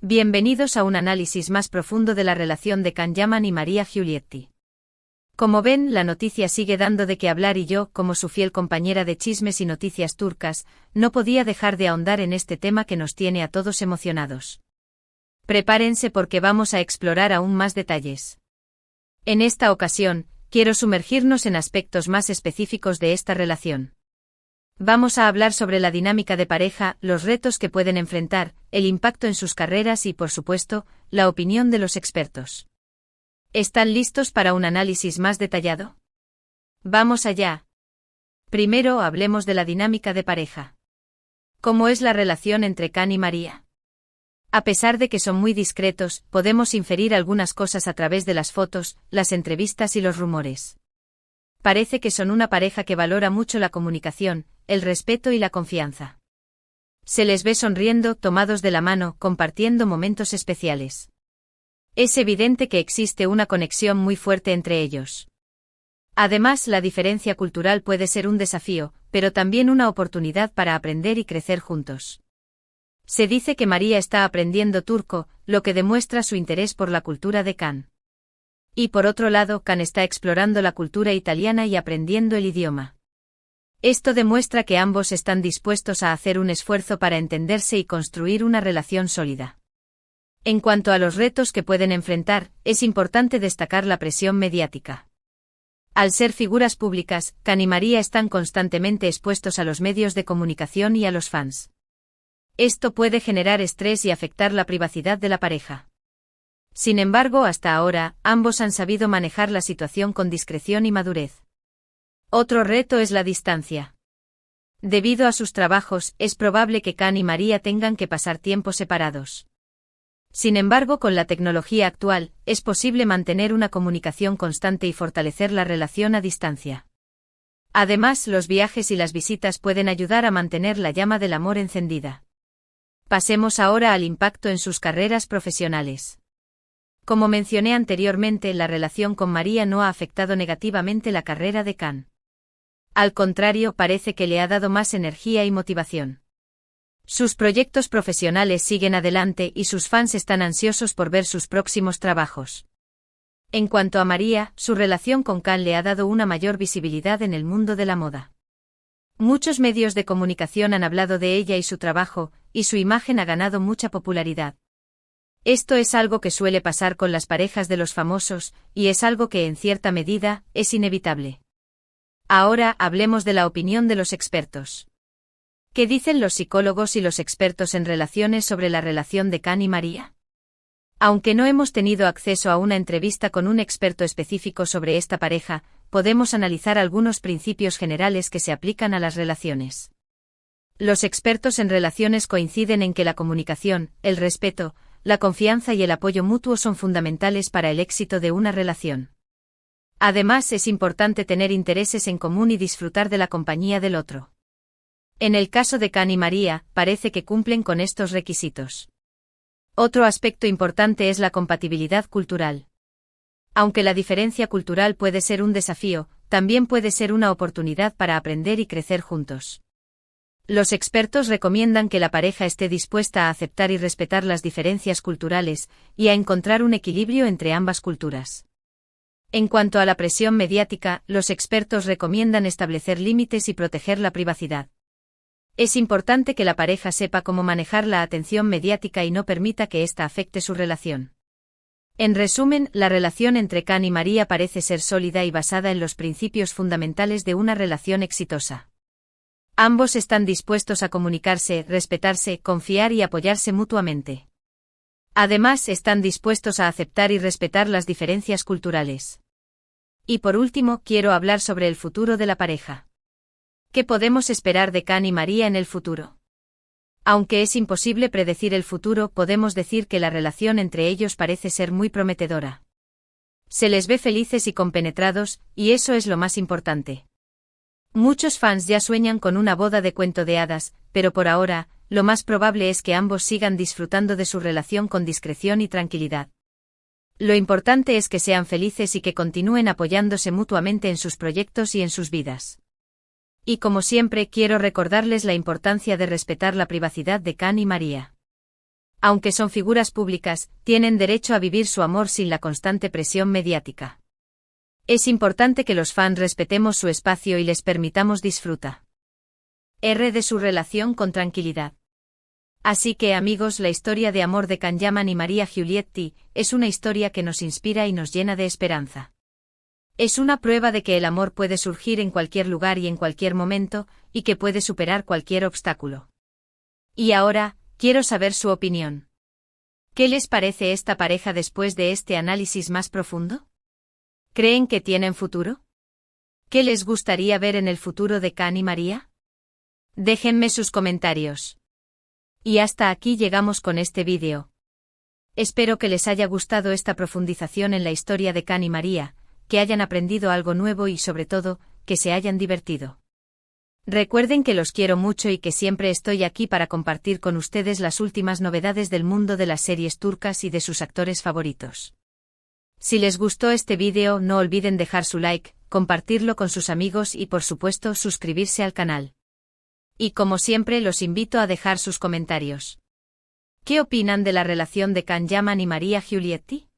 Bienvenidos a un análisis más profundo de la relación de Can Yaman y Maria Giulietti. Como ven, la noticia sigue dando de qué hablar y yo, como su fiel compañera de chismes y noticias turcas, no podía dejar de ahondar en este tema que nos tiene a todos emocionados. Prepárense porque vamos a explorar aún más detalles. En esta ocasión, quiero sumergirnos en aspectos más específicos de esta relación. Vamos a hablar sobre la dinámica de pareja, los retos que pueden enfrentar, el impacto en sus carreras y, por supuesto, la opinión de los expertos. ¿Están listos para un análisis más detallado? Vamos allá. Primero hablemos de la dinámica de pareja. ¿Cómo es la relación entre Can y Maria? A pesar de que son muy discretos, podemos inferir algunas cosas a través de las fotos, las entrevistas y los rumores. Parece que son una pareja que valora mucho la comunicación, el respeto y la confianza. Se les ve sonriendo, tomados de la mano, compartiendo momentos especiales. Es evidente que existe una conexión muy fuerte entre ellos. Además, la diferencia cultural puede ser un desafío, pero también una oportunidad para aprender y crecer juntos. Se dice que Maria está aprendiendo turco, lo que demuestra su interés por la cultura de Can. Y por otro lado, Can está explorando la cultura italiana y aprendiendo el idioma. Esto demuestra que ambos están dispuestos a hacer un esfuerzo para entenderse y construir una relación sólida. En cuanto a los retos que pueden enfrentar, es importante destacar la presión mediática. Al ser figuras públicas, Can y Maria están constantemente expuestos a los medios de comunicación y a los fans. Esto puede generar estrés y afectar la privacidad de la pareja. Sin embargo, hasta ahora, ambos han sabido manejar la situación con discreción y madurez. Otro reto es la distancia. Debido a sus trabajos, es probable que Can y Maria tengan que pasar tiempo separados. Sin embargo, con la tecnología actual, es posible mantener una comunicación constante y fortalecer la relación a distancia. Además, los viajes y las visitas pueden ayudar a mantener la llama del amor encendida. Pasemos ahora al impacto en sus carreras profesionales. Como mencioné anteriormente, la relación con Maria no ha afectado negativamente la carrera de Can. Al contrario, parece que le ha dado más energía y motivación. Sus proyectos profesionales siguen adelante y sus fans están ansiosos por ver sus próximos trabajos. En cuanto a Maria, su relación con Can le ha dado una mayor visibilidad en el mundo de la moda. Muchos medios de comunicación han hablado de ella y su trabajo, y su imagen ha ganado mucha popularidad. Esto es algo que suele pasar con las parejas de los famosos, y es algo que en cierta medida, es inevitable. Ahora hablemos de la opinión de los expertos. ¿Qué dicen los psicólogos y los expertos en relaciones sobre la relación de Can y Maria? Aunque no hemos tenido acceso a una entrevista con un experto específico sobre esta pareja, podemos analizar algunos principios generales que se aplican a las relaciones. Los expertos en relaciones coinciden en que la comunicación, el respeto, la confianza y el apoyo mutuo son fundamentales para el éxito de una relación. Además, es importante tener intereses en común y disfrutar de la compañía del otro. En el caso de Can y Maria, parece que cumplen con estos requisitos. Otro aspecto importante es la compatibilidad cultural. Aunque la diferencia cultural puede ser un desafío, también puede ser una oportunidad para aprender y crecer juntos. Los expertos recomiendan que la pareja esté dispuesta a aceptar y respetar las diferencias culturales, y a encontrar un equilibrio entre ambas culturas. En cuanto a la presión mediática, los expertos recomiendan establecer límites y proteger la privacidad. Es importante que la pareja sepa cómo manejar la atención mediática y no permita que ésta afecte su relación. En resumen, la relación entre Can y Maria parece ser sólida y basada en los principios fundamentales de una relación exitosa. Ambos están dispuestos a comunicarse, respetarse, confiar y apoyarse mutuamente. Además, están dispuestos a aceptar y respetar las diferencias culturales. Y por último, quiero hablar sobre el futuro de la pareja. ¿Qué podemos esperar de Can y Maria en el futuro? Aunque es imposible predecir el futuro, podemos decir que la relación entre ellos parece ser muy prometedora. Se les ve felices y compenetrados, y eso es lo más importante. Muchos fans ya sueñan con una boda de cuento de hadas, pero por ahora, lo más probable es que ambos sigan disfrutando de su relación con discreción y tranquilidad. Lo importante es que sean felices y que continúen apoyándose mutuamente en sus proyectos y en sus vidas. Y como siempre, quiero recordarles la importancia de respetar la privacidad de Can y Maria. Aunque son figuras públicas, tienen derecho a vivir su amor sin la constante presión mediática. Es importante que los fans respetemos su espacio y les permitamos disfrutar de su relación con tranquilidad. Así que, amigos, la historia de amor de Can Yaman y Maria Giulietti es una historia que nos inspira y nos llena de esperanza. Es una prueba de que el amor puede surgir en cualquier lugar y en cualquier momento, y que puede superar cualquier obstáculo. Y ahora, quiero saber su opinión. ¿Qué les parece esta pareja después de este análisis más profundo? ¿Creen que tienen futuro? ¿Qué les gustaría ver en el futuro de Can y Maria? Déjenme sus comentarios. Y hasta aquí llegamos con este vídeo. Espero que les haya gustado esta profundización en la historia de Can y Maria, que hayan aprendido algo nuevo y sobre todo, que se hayan divertido. Recuerden que los quiero mucho y que siempre estoy aquí para compartir con ustedes las últimas novedades del mundo de las series turcas y de sus actores favoritos. Si les gustó este vídeo, no olviden dejar su like, compartirlo con sus amigos y por supuesto suscribirse al canal. Y como siempre los invito a dejar sus comentarios. ¿Qué opinan de la relación de Can Yaman y Maria Giulietti?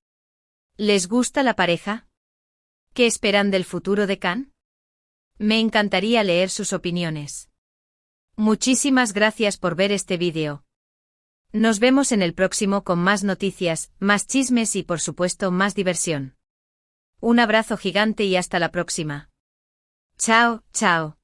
¿Les gusta la pareja? ¿Qué esperan del futuro de Can? Me encantaría leer sus opiniones. Muchísimas gracias por ver este vídeo. Nos vemos en el próximo con más noticias, más chismes y por supuesto más diversión. Un abrazo gigante y hasta la próxima. Chao, chao.